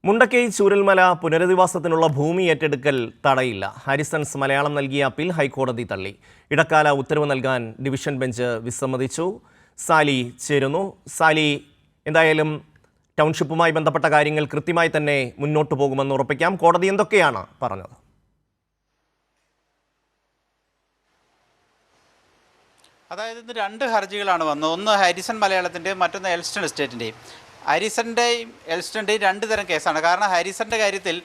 മുണ്ടക്കൈ ചൂരൽമല പുനരധിവാസത്തിനുള്ള ഭൂമി ഏറ്റെടുക്കൽ തടയില്ല. ഹാരിസൺസ് മലയാളം നൽകിയ അപ്പീൽ ഹൈക്കോടതി തള്ളി. ഇടക്കാല ഉത്തരവ് നൽകാൻ ഡിവിഷൻ ബെഞ്ച് വിസമ്മതിച്ചു. സാലി ചേരുന്നു. സാലി, എന്തായാലും ടൗൺഷിപ്പുമായി ബന്ധപ്പെട്ട കാര്യങ്ങൾ കൃത്യമായി തന്നെ മുന്നോട്ട് പോകുമെന്ന് ഉറപ്പിക്കാം. കോടതി എന്തൊക്കെയാണ് പറഞ്ഞത്? അതായത് ഇന്ന് രണ്ട് ഹർജികളാണ് വന്നത്. ഒന്ന് ഹാരിസൺ മലയാളത്തിൻ്റെയും മറ്റൊന്ന് എൽസ്റ്റൺ എസ്റ്റേറ്റിൻ്റെയും. ഹാരിസൻ്റെയും എൽസ്റ്റൻ്റെയും രണ്ട് തരം കേസാണ്. കാരണം ഹാരിസൻ്റെ കാര്യത്തിൽ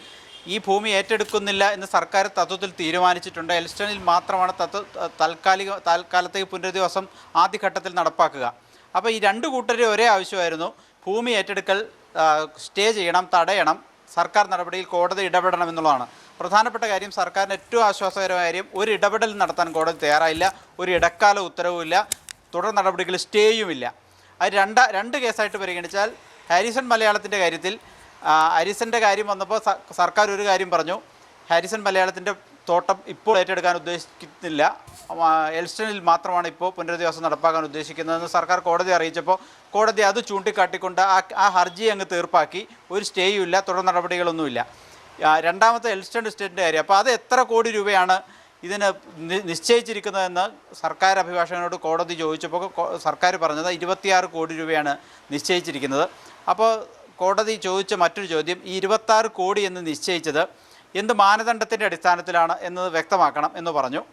ഈ ഭൂമി ഏറ്റെടുക്കുന്നില്ല എന്ന് സർക്കാർ തത്വത്തിൽ തീരുമാനിച്ചിട്ടുണ്ട്. എൽസ്റ്റണിൽ മാത്രമാണ് താൽക്കാലത്തേക്ക് പുനരധിവാസം ആദ്യഘട്ടത്തിൽ നടപ്പാക്കുക. അപ്പോൾ ഈ രണ്ട് കൂട്ടരും ഒരേ ആവശ്യമായിരുന്നു. ഭൂമി ഏറ്റെടുക്കൽ സ്റ്റേ ചെയ്യണം, തടയണം, സർക്കാർ നടപടിയിൽ കോടതി ഇടപെടണം എന്നുള്ളതാണ് പ്രധാനപ്പെട്ട കാര്യം. സർക്കാരിന് ഏറ്റവും ആശ്വാസകരമായ കാര്യം, ഒരു ഇടപെടൽ നടത്താൻ കോടതി തയ്യാറായില്ല. ഒരു ഇടക്കാല ഉത്തരവുമില്ല, തുടർ നടപടികൾ സ്റ്റേയുമില്ല. അത് രണ്ട് കേസായിട്ട് പരിഗണിച്ചാൽ ഹാരിസൺ മലയാളത്തിൻ്റെ കാര്യത്തിൽ ഹാരിസൻ്റെ കാര്യം വന്നപ്പോൾ സർക്കാർ ഒരു കാര്യം പറഞ്ഞു, ഹാരിസൺ മലയാളത്തിൻ്റെ തോട്ടം ഇപ്പോൾ ഏറ്റെടുക്കാൻ ഉദ്ദേശിക്കുന്നില്ല, എൽസ്റ്റണിൽ മാത്രമാണ് ഇപ്പോൾ പുനരധിവാസം നടപ്പാക്കാൻ ഉദ്ദേശിക്കുന്നതെന്ന് സർക്കാർ കോടതി അറിയിച്ചപ്പോൾ കോടതി അത് ചൂണ്ടിക്കാട്ടിക്കൊണ്ട് ആ ഹർജി അങ്ങ് തീർപ്പാക്കി. ഒരു സ്റ്റേയും ഇല്ല, തുടർ നടപടികളൊന്നുമില്ല. രണ്ടാമത്തെ എൽസ്റ്റൺ എസ്റ്റേറ്റിൻ്റെ കാര്യം. അപ്പോൾ അത് എത്ര കോടി രൂപയാണ് ഇതിന് നിശ്ചയിച്ചിരിക്കുന്നതെന്ന് സർക്കാർ അഭിഭാഷകനോട് കോടതി ചോദിച്ചപ്പോൾ സർക്കാർ പറഞ്ഞത് 26 കോടി രൂപയാണ് നിശ്ചയിച്ചിരിക്കുന്നത്. അപ്പോൾ കോടതി ചോദിച്ച മറ്റൊരു ചോദ്യം, ഈ 26 കോടി എന്ന് നിശ്ചയിച്ചത് എന്ത് മാനദണ്ഡത്തിൻ്റെ അടിസ്ഥാനത്തിലാണ് എന്നത് വ്യക്തമാക്കണം എന്ന് പറഞ്ഞു.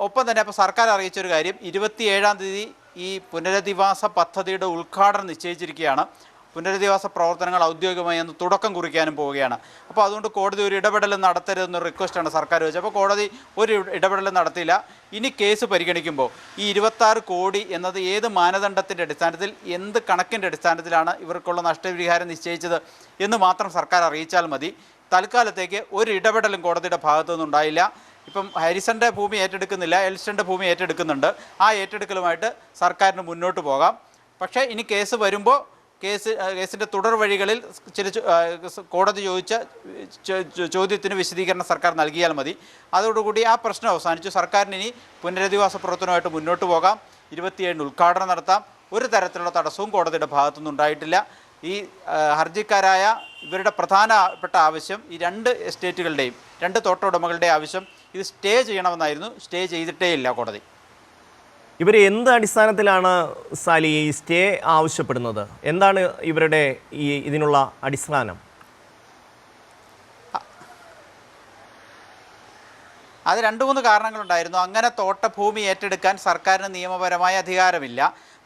ഒപ്പം തന്നെ അപ്പോൾ സർക്കാർ അറിയിച്ചൊരു കാര്യം, 27-ാം തീയതി ഈ പുനരധിവാസ പദ്ധതിയുടെ ഉദ്ഘാടനം നിശ്ചയിച്ചിരിക്കുകയാണ്. പുനരധിവാസ പ്രവർത്തനങ്ങൾ ഔദ്യോഗികമായി എന്ന് തുടക്കം കുറിക്കാനും പോവുകയാണ്. അപ്പോൾ അതുകൊണ്ട് കോടതി ഒരു ഇടപെടലും നടത്തരുതെന്നൊരു റിക്വസ്റ്റാണ് സർക്കാർ വെച്ചത്. അപ്പോൾ കോടതി ഒരു ഇടപെടലും നടത്തിയില്ല. ഇനി കേസ് പരിഗണിക്കുമ്പോൾ ഈ 26 കോടി എന്നത് ഏത് മാനദണ്ഡത്തിൻ്റെ അടിസ്ഥാനത്തിൽ, എന്ത് കണക്കിൻ്റെ അടിസ്ഥാനത്തിലാണ് ഇവർക്കുള്ള നഷ്ടപരിഹാരം നിശ്ചയിച്ചത് എന്ന് മാത്രം സർക്കാർ അറിയിച്ചാൽ മതി. തൽക്കാലത്തേക്ക് ഒരു ഇടപെടലും കോടതിയുടെ ഭാഗത്തു നിന്നുണ്ടായില്ല. ഇപ്പം ഹാരിസൻ്റെ ഭൂമി ഏറ്റെടുക്കുന്നില്ല, എൽസ്റ്റൻ്റെ ഭൂമി ഏറ്റെടുക്കുന്നുണ്ട്. ആ ഏറ്റെടുക്കലുമായിട്ട് സർക്കാരിന് മുന്നോട്ട് പോകാം. പക്ഷേ ഇനി കേസ് വരുമ്പോൾ കേസിൻ്റെ തുടർ വഴികളിൽ ചില കോടതി ചോദിച്ച ചോദ്യത്തിന് വിശദീകരണം സർക്കാർ നൽകിയാൽ മതി. അതോടുകൂടി ആ പ്രശ്നം അവസാനിച്ചു. സർക്കാരിന് ഇനി പുനരധിവാസ പ്രവർത്തനമായിട്ട് മുന്നോട്ട് പോകാം. 27-ന് ഉദ്ഘാടനം നടത്താം. ഒരു തരത്തിലുള്ള തടസ്സവും കോടതിയുടെ ഭാഗത്തുനിന്ന് ഉണ്ടായിട്ടില്ല. ഈ ഹർജിക്കാരായ ഇവരുടെ പ്രധാനപ്പെട്ട ആവശ്യം, ഈ രണ്ട് എസ്റ്റേറ്റുകളുടെയും രണ്ട് തോട്ട ഉടമകളുടെയും ആവശ്യം ഇത് സ്റ്റേ ചെയ്യണമെന്നായിരുന്നു. സ്റ്റേ ചെയ്തിട്ടേ ഇല്ല കോടതി. ഇവർ എന്ത് അടിസ്ഥാനത്തിലാണ് സാലി ഈ സ്റ്റേ ആവശ്യപ്പെടുന്നത്? എന്താണ് ഇവരുടെ ഇതിനുള്ള അടിസ്ഥാനം? അത് 2-3 കാരണങ്ങളുണ്ടായിരുന്നു. അങ്ങനെ തോട്ടഭൂമി ഏറ്റെടുക്കാൻ സർക്കാരിന് നിയമപരമായ അധികാരമില്ല.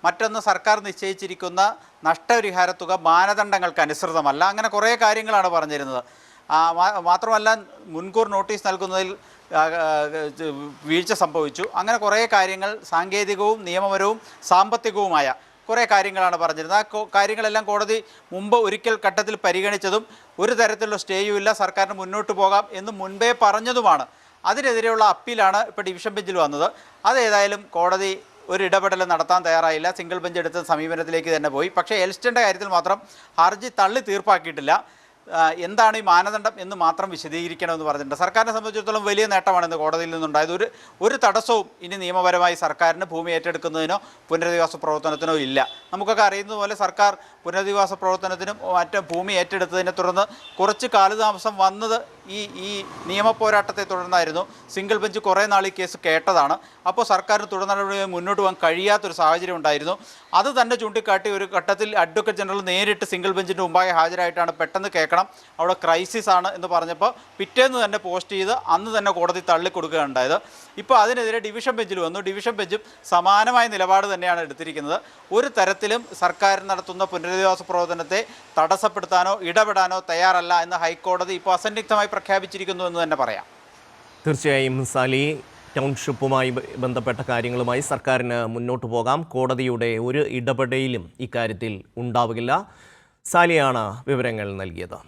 മറ്റൊന്ന്, സർക്കാർ നിശ്ചയിച്ചിരിക്കുന്ന നഷ്ടപരിഹാര തുക മാനദണ്ഡങ്ങൾക്ക് അനുസൃതമല്ല. അങ്ങനെ കുറേ കാര്യങ്ങളാണ് പറഞ്ഞിരുന്നത്. മാത്രമല്ല, മുൻകൂർ നോട്ടീസ് നൽകുന്നതിൽ വീഴ്ച സംഭവിച്ചു. അങ്ങനെ കുറേ കാര്യങ്ങൾ, സാങ്കേതികവും നിയമപരവും സാമ്പത്തികവുമായ കുറേ കാര്യങ്ങളാണ് പറഞ്ഞിരുന്നത്. ആ കാര്യങ്ങളെല്ലാം കോടതി മുമ്പ് ഒരിക്കൽ ഘട്ടത്തിൽ പരിഗണിച്ചതും ഒരു തരത്തിലുള്ള സ്റ്റേയും ഇല്ല, സർക്കാരിന് മുന്നോട്ട് പോകാം എന്ന് മുൻപേ പറഞ്ഞതുമാണ്. അതിനെതിരെയുള്ള അപ്പീലാണ് ഇപ്പോൾ ഡിവിഷൻ ബെഞ്ചിൽ വന്നത്. അതേതായാലും കോടതി ഒരു ഇടപെടൽ നടത്താൻ തയ്യാറായില്ല. സിംഗിൾ ബെഞ്ച് എടുത്ത സമീപനത്തിലേക്ക് തന്നെ പോയി. പക്ഷേ എൽസ്റ്റൻ്റെ കാര്യത്തിൽ മാത്രം ഹർജി തള്ളി തീർപ്പാക്കിയിട്ടില്ല. എന്താണ് ഈ മാനദണ്ഡം എന്ന് മാത്രം വിശദീകരിക്കണമെന്ന് പറഞ്ഞിട്ടുണ്ട്. സർക്കാരിനെ സംബന്ധിച്ചിടത്തോളം വലിയ നേട്ടമാണ് ഇന്ന് കോടതിയിൽ നിന്നുണ്ടായത്. ഒരു തടസ്സവും ഇനി നിയമപരമായി സർക്കാരിന് ഭൂമി ഏറ്റെടുക്കുന്നതിനോ പുനരധിവാസ പ്രവർത്തനത്തിനോ ഇല്ല. നമുക്കൊക്കെ അറിയുന്നത് പോലെ സർക്കാർ പുനരധിവാസ പ്രവർത്തനത്തിനും മറ്റ് ഭൂമി ഏറ്റെടുത്തതിനെ തുടർന്ന് കുറച്ച് കാലതാമസം വന്നത് ഈ നിയമ പോരാട്ടത്തെ തുടർന്നായിരുന്നു. സിംഗിൾ ബെഞ്ച് കുറേ നാൾ ഈ കേസ് കേട്ടതാണ്. അപ്പോൾ സർക്കാരിന് തുടർ നടപടികൾ മുന്നോട്ട് പോകാൻ കഴിയാത്തൊരു സാഹചര്യം ഉണ്ടായിരുന്നു. അത് തന്നെ ചൂണ്ടിക്കാട്ടി ഒരു ഘട്ടത്തിൽ അഡ്വക്കേറ്റ് ജനറൽ നേരിട്ട് സിംഗിൾ ബെഞ്ചിൻ്റെ മുമ്പാകെ ഹാജരായിട്ടാണ് പെട്ടെന്ന് കേൾക്കണം, അവിടെ ക്രൈസിസ് ആണ് എന്ന് പറഞ്ഞപ്പോൾ പിറ്റേന്ന് തന്നെ പോസ്റ്റ് ചെയ്ത് അന്ന് തന്നെ കോടതി തള്ളിക്കൊടുക്കുകയുണ്ടായത്. ഇപ്പോൾ അതിനെതിരെ ഡിവിഷൻ ബെഞ്ചിൽ വന്നു. ഡിവിഷൻ ബെഞ്ചും സമാനമായ നിലപാട് തന്നെയാണ് എടുത്തിരിക്കുന്നത്. ഒരു തരത്തിലും സർക്കാർ നടത്തുന്ന പുനരധിവാസ പ്രവർത്തനത്തെ തടസ്സപ്പെടുത്താനോ ഇടപെടാനോ തയ്യാറല്ല എന്ന് ഹൈക്കോടതി ഇപ്പോൾ അസന്നിഗ്ധമായി പ്രഖ്യാപിച്ചിരിക്കുന്നു എന്ന് തന്നെ പറയാം. തീർച്ചയായും സാലി, ടൗൺഷിപ്പുമായി ബന്ധപ്പെട്ട കാര്യങ്ങളുമായി സർക്കാരിന് മുന്നോട്ട് പോകാം. കോടതിയുടെ ഒരു ഇടപെടലും ഇക്കാര്യത്തിൽ ഉണ്ടാവുകയില്ല. സാലിയാണ് വിവരങ്ങൾ നൽകിയത്.